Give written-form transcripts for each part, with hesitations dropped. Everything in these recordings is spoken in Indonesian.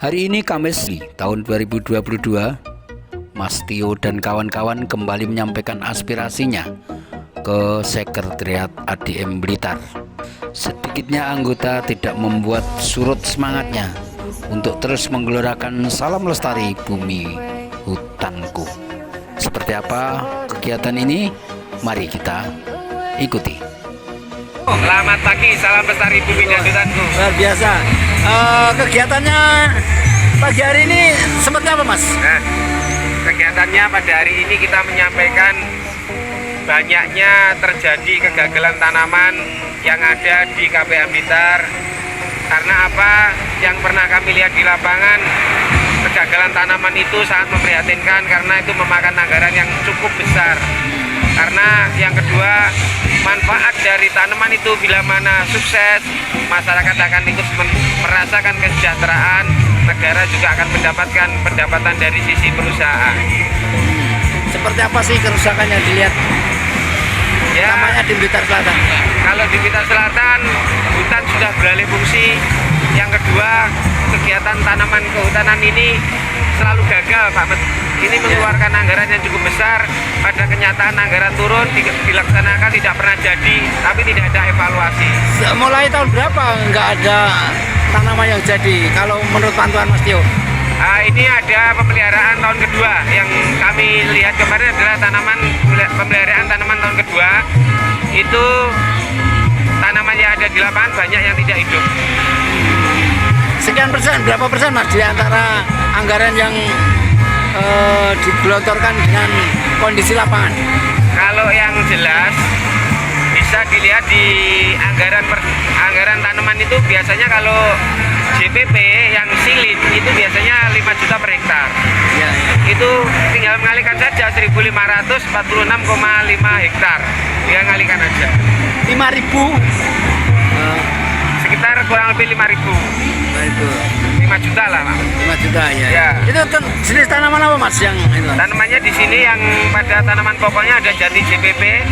Hari ini Kamis tahun 2022, Mas Tio dan kawan-kawan kembali menyampaikan aspirasinya ke Sekretariat ADM Blitar. Sedikitnya anggota tidak membuat surut semangatnya untuk terus menggelorakan salam lestari bumi hutanku. Seperti apa kegiatan ini? Mari kita ikuti. Selamat pagi, salam lestari bumi dan hutanku. Luar biasa. Kegiatannya pagi hari ini seperti apa, Mas? Nah, kegiatannya pada hari ini kita menyampaikan banyaknya terjadi kegagalan tanaman yang ada di KPM Blitar. Karena apa? Yang pernah kami lihat di lapangan, kegagalan tanaman itu sangat memprihatinkan karena itu memakan anggaran yang cukup besar. Karena yang kedua, manfaat dari tanaman itu bila mana sukses, masyarakat akan ikut merasakan kesejahteraan, negara juga akan mendapatkan pendapatan dari sisi perusahaan. Seperti apa sih kerusakan yang dilihat? Ya, namanya di Blitar Selatan. Kalau di Blitar Selatan, hutan sudah beralih fungsi. Yang kedua, kegiatan tanaman kehutanan ini selalu gagal, Pak Met. Ini mengeluarkan anggaran yang cukup besar. Pada kenyataan anggaran turun, dilaksanakan tidak pernah jadi, tapi tidak ada evaluasi. Mulai tahun berapa nggak ada tanaman yang jadi kalau menurut pantauan Mas Tio? Ini ada pemeliharaan tahun kedua. Yang kami lihat kemarin adalah pemeliharaan tanaman tahun kedua. Itu tanaman yang ada di lapangan banyak yang tidak hidup. Sekian persen, berapa persen Mas di antara anggaran yang digelontorkan dengan kondisi lapangan? Kalau yang jelas bisa dilihat di anggaran tanaman itu biasanya kalau JPP yang silin itu biasanya 5 juta per hektar. Ya. Itu tinggal mengalihkan saja 1.546,5 hektar. Dia mengalihkan aja. 5.000. Sekitar kurang lebih 5.000. Nah, itu 5 juta lah, Pak. 5 juta ya. Ya. Itu jenis tanaman apa, Mas, yang itu? Tanamannya di sini yang pada tanaman pokoknya ada jati JPP,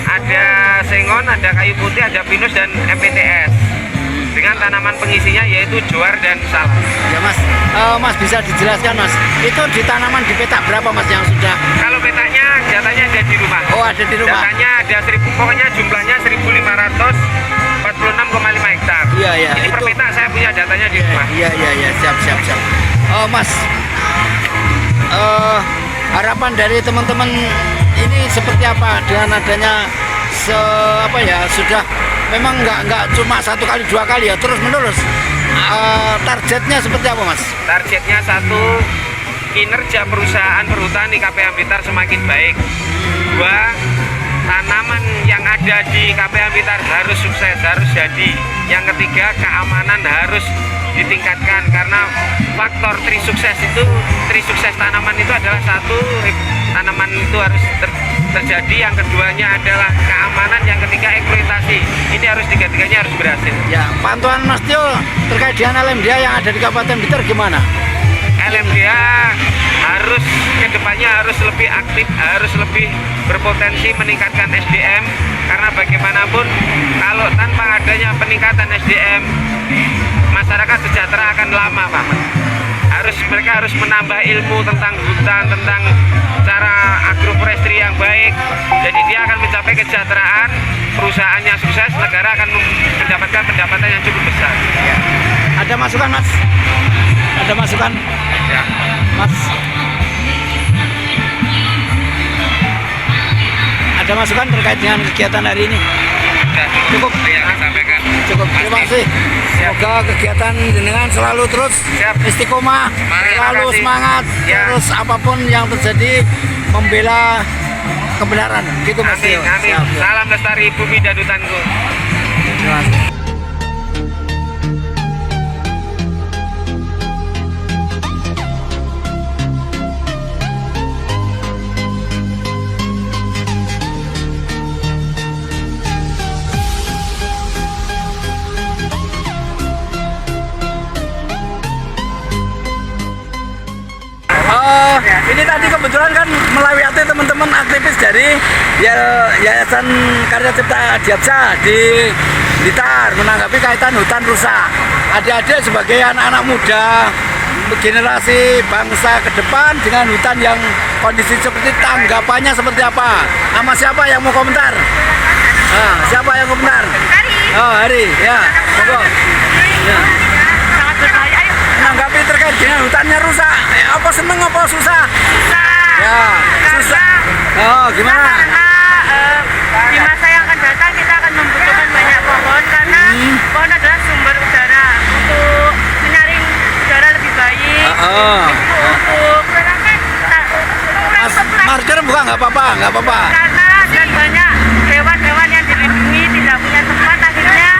ada sengon, ada kayu putih, ada pinus dan MPTS. Dengan tanaman pengisinya yaitu jowar dan salam. Ya, Mas. Mas bisa dijelaskan, Mas. Itu di tanaman di petak berapa, Mas, yang sudah? Kalau petanya datanya ada di rumah. Oh, ada di rumah. Datanya ada 1000, pokoknya jumlahnya 1.546,5 hektar. Iya, iya. Ini per petak saya punya datanya di rumah. Iya, siap. Mas, harapan dari teman-teman ini seperti apa dengan adanya sudah memang nggak cuma 1 kali 2 kali ya, terus menerus. Targetnya seperti apa, Mas? Targetnya satu, kinerja perusahaan perhutani KPM Blitar semakin baik. 2, tanaman yang ada di KPM Blitar harus sukses, harus jadi. Yang ketiga, keamanan harus ditingkatkan karena faktor trisukses tanaman itu adalah satu, tanaman itu harus terjadi. Yang keduanya adalah keamanan, yang ketiga eksploitasi. Ini harus tiga-tiganya harus berhasil. Ya, pantauan Mas Tio terkait dengan LMDA yang ada di Kabupaten Blitar gimana? LMDA harus kedepannya harus lebih aktif, harus lebih berpotensi meningkatkan SDM karena bagaimanapun kalau tanpa adanya peningkatan SDM masyarakat sejahtera akan lama, Pak. Mereka harus menambah ilmu tentang hutan, tentang cara agroforestry yang baik. Jadi dia akan mencapai kesejahteraan, perusahaannya sukses, negara akan mendapatkan pendapatan yang cukup besar. Ya. Ada masukan, Mas? Ada masukan? Ya. Mas, ada masukan terkait dengan kegiatan hari ini? Cukup yang disampaikan. Cukup. Terima kasih. Semoga kegiatan dengan selalu terus istiqomah, selalu semangat, terus apapun yang terjadi membela kebenaran. Gitu, Mas. Amin. Salam lestari bumi dan hutanku. Terima kasih. Ini tadi kebetulan kan melewati teman-teman aktivis dari Yayasan Karya Cipta Adiaksa di Blitar menanggapi kaitan hutan rusak. Adik-adik sebagai anak-anak muda generasi bangsa ke depan dengan hutan yang kondisi seperti tanggapannya seperti apa? Sama siapa yang mau komentar? Siapa yang komentar? Oh, Hari, ya, monggo. Ya. Sangat berbahaya. Ayo. Menanggapi terkait dengan hutannya rusak, apa seneng apa susah? Ya, susah. Oh, gimana? Karena di masa yang akan datang kita akan membutuhkan banyak pohon karena pohon adalah sumber udara untuk menyaring udara lebih baik. Untuk Masker buka nggak apa-apa, nggak apa-apa. karena dan banyak hewan-hewan yang dilindungi tidak punya tempat akhirnya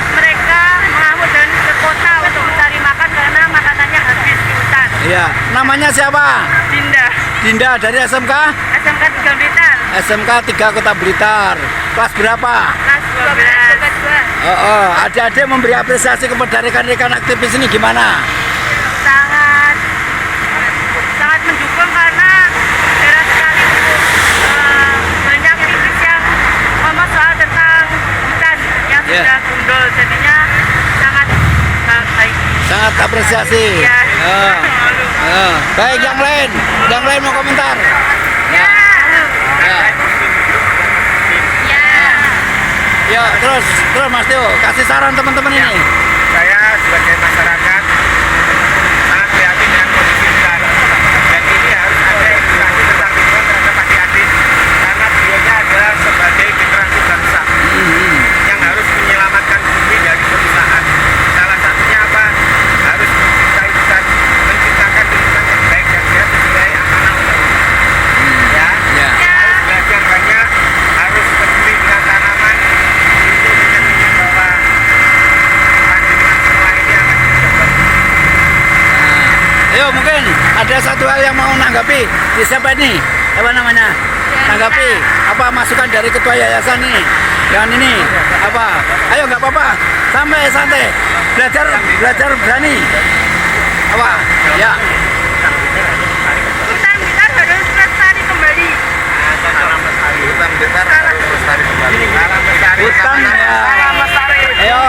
mereka mengamuk dan ke kota untuk mencari makan karena makanannya habis di hutan. Iya, namanya siapa? Dinda, Dinda dari SMK? SMK 3 Blitar, SMK 3 Kota Blitar. Kelas berapa? kelas 12. Adik-adik memberi apresiasi kepada rekan-rekan aktivis ini gimana? sangat sangat mendukung karena deras sekali untuk banyak aktivis yang ngomong soal tentang hutan yang Yeah. sudah gundul jadinya sangat baik. Sangat apresiasi. Ya. Baik, yang lain mau komentar? Ya. Ya. Ya. Ya, terus Mas Tio, kasih saran teman-teman ini. Saya sebagai masyarakat sangat prihatin dengan kondisi hutan dan ini harus ada edukasi tentang lingkungan terhadap adik-adik karena beliaunya adalah sebagai generasi bangsa yang harus menyelamatkan bumi dari perusahaan. Salah satunya apa? Harus mencintai hutan, menciptakan lingkungan yang baik dan dia sesuai amanah undang-undang. Ya, Ya. harus belajar banyak, harus peduli dengan tanaman untuk mencerminkan bahwa pandangan semua ini akan bisa Ayo, mungkin ada satu hal yang mau nanggapi. Di siapa ini? Apa namanya? Tanggapi. Apa masukan dari ketua yayasan ini? Yang ini apa? Ayo, nggak apa-apa. Santai. Belajar berani. Apa? Ya. Hutan Blitar harus lestari kembali. hutan besar harus lestari kembali. Salam lestari. Hutan ya. Ayo.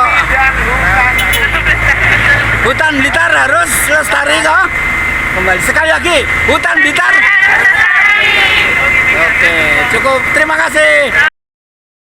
Hutan Blitar harus lestari kok. Kembali sekali lagi. Hutan Blitar. Oke, cukup. Terima kasih.